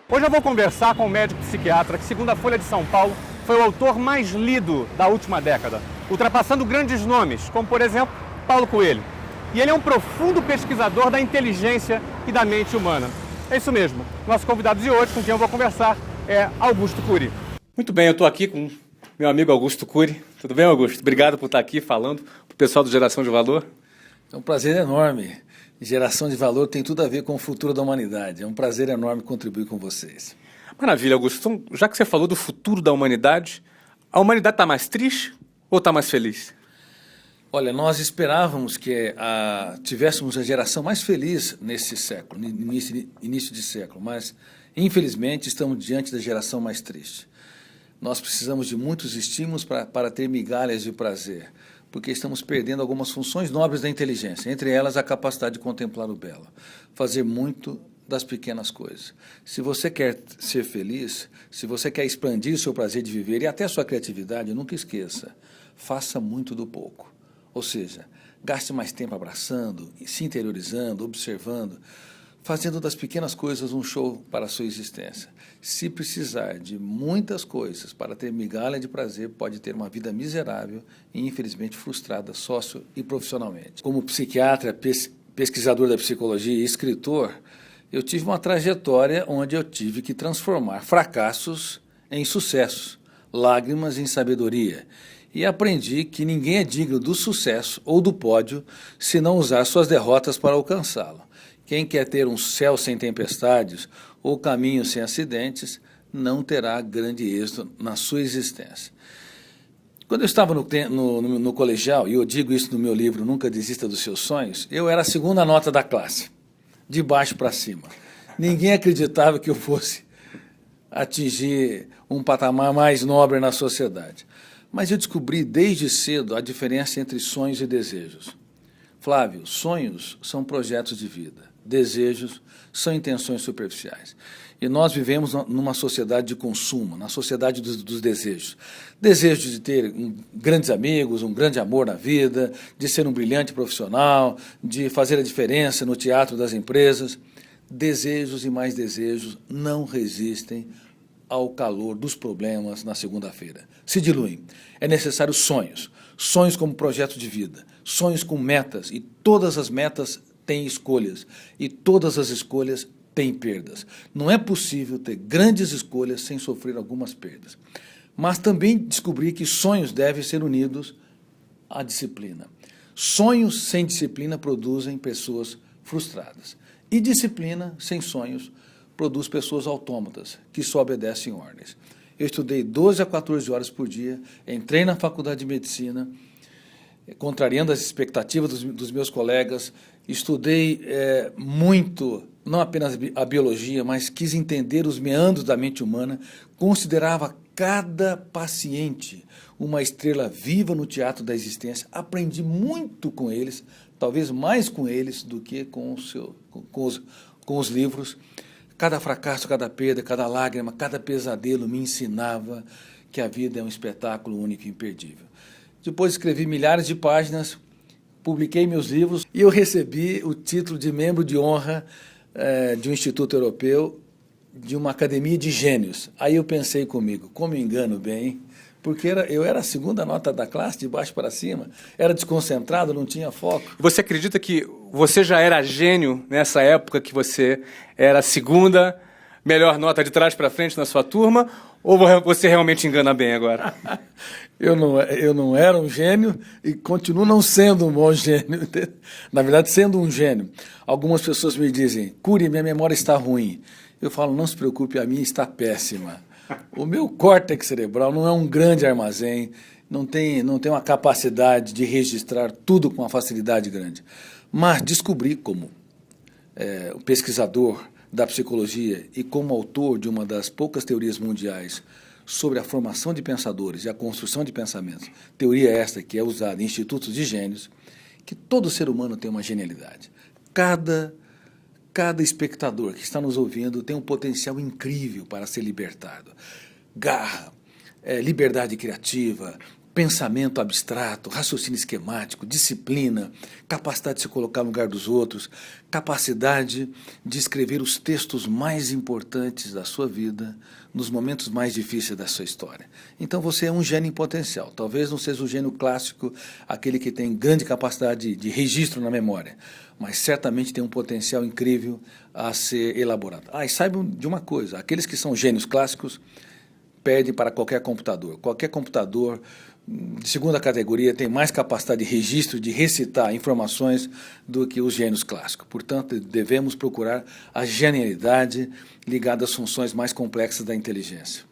Hoje eu vou conversar com um médico psiquiatra que, segundo a Folha de São Paulo, foi o autor mais lido da última década, ultrapassando grandes nomes, como, por exemplo, Paulo Coelho. E ele é um profundo pesquisador da inteligência e da mente humana. É isso mesmo. Nosso convidado de hoje, com quem eu vou conversar, é Augusto Cury. Muito bem, eu estou aqui com meu amigo Augusto Cury. Tudo bem, Augusto? Obrigado por estar aqui falando para o pessoal do Geração de Valor. É um prazer enorme. Geração de Valor tem tudo a ver com o futuro da humanidade. É um prazer enorme contribuir com vocês. Maravilha, Augusto. Então, já que você falou do futuro da humanidade, a humanidade está mais triste ou está mais feliz? Olha, nós esperávamos que tivéssemos a geração mais feliz nesse século, início de século, mas, infelizmente, estamos diante da geração mais triste. Nós precisamos de muitos estímulos para ter migalhas de prazer, porque estamos perdendo algumas funções nobres da inteligência, entre elas a capacidade de contemplar o belo, fazer muito das pequenas coisas. Se você quer ser feliz, se você quer expandir o seu prazer de viver e até a sua criatividade, nunca esqueça, faça muito do pouco. Ou seja, gaste mais tempo abraçando, se interiorizando, observando, fazendo das pequenas coisas um show para a sua existência. Se precisar de muitas coisas para ter migalha de prazer, pode ter uma vida miserável e, infelizmente, frustrada sócio e profissionalmente. Como psiquiatra, pesquisador da psicologia e escritor, eu tive uma trajetória onde eu tive que transformar fracassos em sucessos, lágrimas em sabedoria. E aprendi que ninguém é digno do sucesso ou do pódio se não usar suas derrotas para alcançá-lo. Quem quer ter um céu sem tempestades ou caminho sem acidentes, não terá grande êxito na sua existência. Quando eu estava no colegial, e eu digo isso no meu livro Nunca Desista dos Seus Sonhos, eu era a segunda nota da classe, de baixo para cima. Ninguém acreditava que eu fosse atingir um patamar mais nobre na sociedade. Mas eu descobri desde cedo a diferença entre sonhos e desejos. Flávio, sonhos são projetos de vida, desejos são intenções superficiais. E nós vivemos numa sociedade de consumo, na sociedade dos desejos. Desejos de ter grandes amigos, um grande amor na vida, de ser um brilhante profissional, de fazer a diferença no teatro das empresas. Desejos e mais desejos não resistem ao calor dos problemas na segunda-feira. Se diluem. É necessário sonhos. Sonhos como projeto de vida. Sonhos com metas. E todas as metas têm escolhas. E todas as escolhas têm perdas. Não é possível ter grandes escolhas sem sofrer algumas perdas. Mas também descobri que sonhos devem ser unidos à disciplina. Sonhos sem disciplina produzem pessoas frustradas. E disciplina sem sonhos produz pessoas autômatas, que só obedecem ordens. Eu estudei 12 a 14 horas por dia, entrei na faculdade de medicina, contrariando as expectativas dos meus colegas, estudei muito, não apenas a biologia, mas quis entender os meandros da mente humana, considerava cada paciente uma estrela viva no teatro da existência, aprendi muito com eles, talvez mais com eles do que com os livros. Cada fracasso, cada perda, cada lágrima, cada pesadelo me ensinava que a vida é um espetáculo único e imperdível. Depois escrevi milhares de páginas, publiquei meus livros e eu recebi o título de membro de honra de um instituto europeu, de uma academia de gênios. Aí eu pensei comigo, como eu engano bem, porque eu era a segunda nota da classe, de baixo para cima, era desconcentrado, não tinha foco. Você acredita que você já era gênio nessa época que você era a segunda melhor nota de trás para frente na sua turma, ou você realmente engana bem agora? Eu não era um gênio e continuo não sendo um bom gênio. Na verdade, sendo um gênio. Algumas pessoas me dizem, Cury, minha memória está ruim. Eu falo, não se preocupe, a minha está péssima. O meu córtex cerebral não é um grande armazém, não tem uma capacidade de registrar tudo com uma facilidade grande. Mas descobri como o pesquisador da psicologia e como autor de uma das poucas teorias mundiais sobre a formação de pensadores e a construção de pensamentos, teoria esta que é usada em institutos de gênios, que todo ser humano tem uma genialidade. Cada espectador que está nos ouvindo tem um potencial incrível para ser libertado. Garra, liberdade criativa, pensamento abstrato, raciocínio esquemático, disciplina, capacidade de se colocar no lugar dos outros, capacidade de escrever os textos mais importantes da sua vida nos momentos mais difíceis da sua história. Então você é um gênio em potencial. Talvez não seja o gênio clássico, aquele que tem grande capacidade de registro na memória, mas certamente tem um potencial incrível a ser elaborado. E saibam de uma coisa, aqueles que são gênios clássicos pedem para qualquer computador. Qualquer computador de segunda categoria tem mais capacidade de registro, de recitar informações do que os gênios clássicos. Portanto, devemos procurar a genialidade ligada às funções mais complexas da inteligência.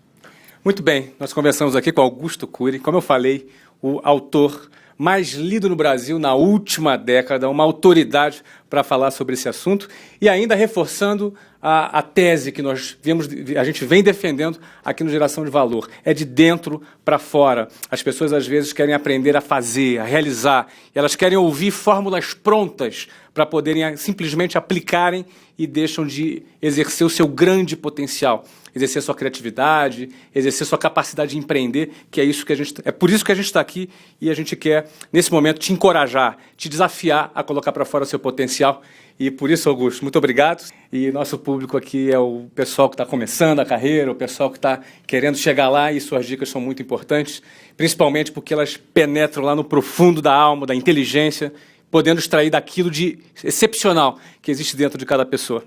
Muito bem, nós conversamos aqui com Augusto Cury, como eu falei, o autor mais lido no Brasil na última década, uma autoridade para falar sobre esse assunto, e ainda reforçando a tese que a gente vem defendendo aqui no Geração de Valor. É de dentro para fora. As pessoas, às vezes, querem aprender a fazer, a realizar, e elas querem ouvir fórmulas prontas para poderem simplesmente aplicarem e deixam de exercer o seu grande potencial, exercer sua criatividade, exercer sua capacidade de empreender, que é isso que é por isso que a gente está aqui, e a gente quer, nesse momento, te encorajar, te desafiar a colocar para fora o seu potencial. E por isso, Augusto, muito obrigado. E nosso público aqui é o pessoal que está começando a carreira, o pessoal que está querendo chegar lá, e suas dicas são muito importantes, principalmente porque elas penetram lá no profundo da alma, da inteligência, podendo extrair daquilo de excepcional que existe dentro de cada pessoa.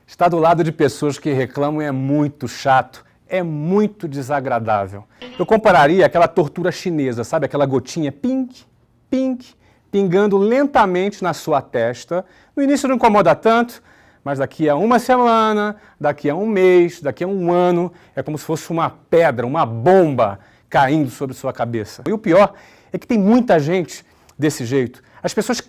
Estar do lado de pessoas que reclamam é muito chato, é muito desagradável. Eu compararia aquela tortura chinesa, sabe? Aquela gotinha pink, pink, pingando lentamente na sua testa. No início não incomoda tanto, mas daqui a uma semana, daqui a um mês, daqui a um ano, é como se fosse uma pedra, uma bomba caindo sobre sua cabeça. E o pior é que tem muita gente desse jeito. As pessoas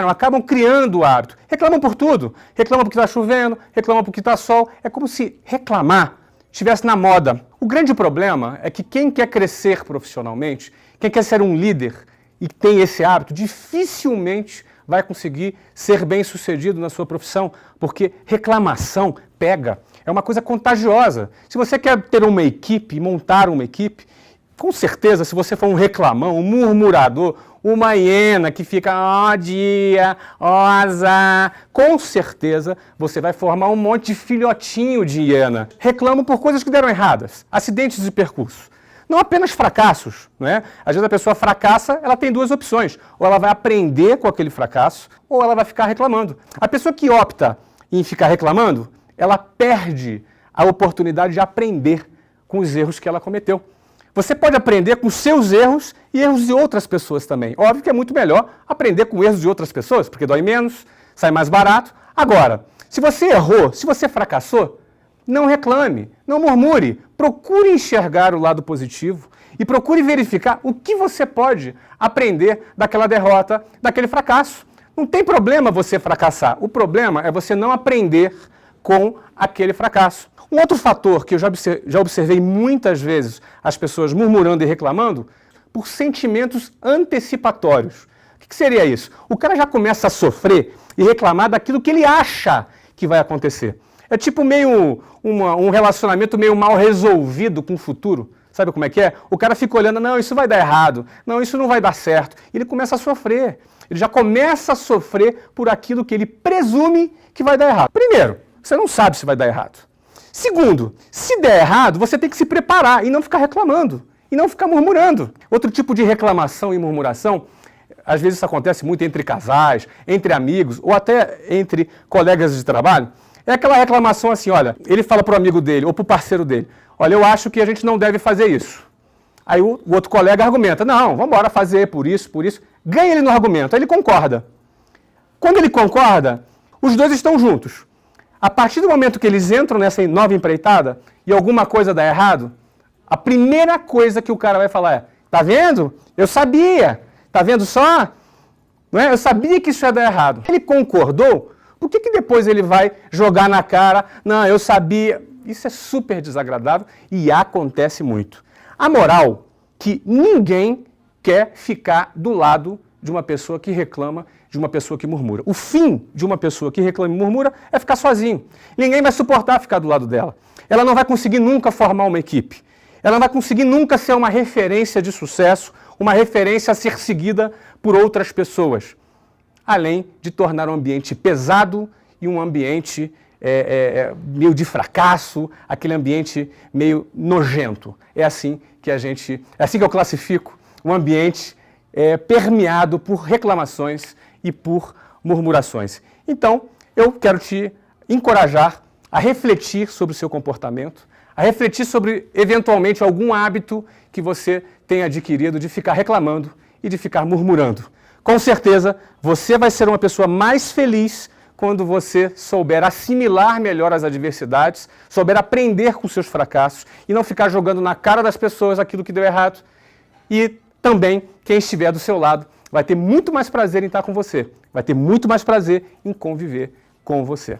acabam criando o hábito. Reclamam por tudo. Reclamam porque está chovendo, reclamam porque está sol. É como se reclamar estivesse na moda. O grande problema é que quem quer crescer profissionalmente, quem quer ser um líder e tem esse hábito, dificilmente vai conseguir ser bem-sucedido na sua profissão, porque reclamação pega. É uma coisa contagiosa. Se você quer ter uma equipe, montar uma equipe, com certeza, se você for um reclamão, um murmurador, uma hiena que fica, ó dia, ó azar, com certeza você vai formar um monte de filhotinho de hiena. Reclamam por coisas que deram erradas, acidentes de percurso. Não apenas fracassos, né? Às vezes a pessoa fracassa, ela tem duas opções. Ou ela vai aprender com aquele fracasso, ou ela vai ficar reclamando. A pessoa que opta em ficar reclamando, ela perde a oportunidade de aprender com os erros que ela cometeu. Você pode aprender com seus erros e erros de outras pessoas também. Óbvio que é muito melhor aprender com erros de outras pessoas, porque dói menos, sai mais barato. Agora, se você errou, se você fracassou, não reclame, não murmure. Procure enxergar o lado positivo e procure verificar o que você pode aprender daquela derrota, daquele fracasso. Não tem problema você fracassar. O problema é você não aprender com aquele fracasso. Um outro fator que eu já observei muitas vezes as pessoas murmurando e reclamando, por sentimentos antecipatórios. O que seria isso? O cara já começa a sofrer e reclamar daquilo que ele acha que vai acontecer. É tipo meio um relacionamento meio mal resolvido com o futuro. Sabe como é que é? O cara fica olhando, não, isso vai dar errado, não, isso não vai dar certo. E ele começa a sofrer. Ele já começa a sofrer por aquilo que ele presume que vai dar errado. Primeiro, você não sabe se vai dar errado. Segundo, se der errado, você tem que se preparar e não ficar reclamando, e não ficar murmurando. Outro tipo de reclamação e murmuração, às vezes isso acontece muito entre casais, entre amigos, ou até entre colegas de trabalho, é aquela reclamação assim, olha, ele fala para o amigo dele ou para o parceiro dele, olha, eu acho que a gente não deve fazer isso. Aí o outro colega argumenta, não, vamos embora fazer por isso, ganha ele no argumento, aí ele concorda. Quando ele concorda, os dois estão juntos. A partir do momento que eles entram nessa nova empreitada e alguma coisa dá errado, a primeira coisa que o cara vai falar é, tá vendo? Eu sabia, tá vendo só? Não é? Eu sabia que isso ia dar errado. Ele concordou, por que depois ele vai jogar na cara, não, eu sabia? Isso é super desagradável e acontece muito. A moral que ninguém quer ficar do lado de uma pessoa que reclama, de uma pessoa que murmura. O fim de uma pessoa que reclama e murmura é ficar sozinho. Ninguém vai suportar ficar do lado dela. Ela não vai conseguir nunca formar uma equipe. Ela não vai conseguir nunca ser uma referência de sucesso uma referência a ser seguida por outras pessoas, além de tornar o ambiente pesado e um ambiente meio de fracasso, aquele ambiente meio nojento. É assim que eu classifico um ambiente permeado por reclamações e por murmurações. Então, eu quero te encorajar a refletir sobre o seu comportamento, a refletir sobre, eventualmente, algum hábito que você tenha adquirido de ficar reclamando e de ficar murmurando. Com certeza, você vai ser uma pessoa mais feliz quando você souber assimilar melhor as adversidades, souber aprender com seus fracassos e não ficar jogando na cara das pessoas aquilo que deu errado. E também, quem estiver do seu lado vai ter muito mais prazer em estar com você, vai ter muito mais prazer em conviver com você.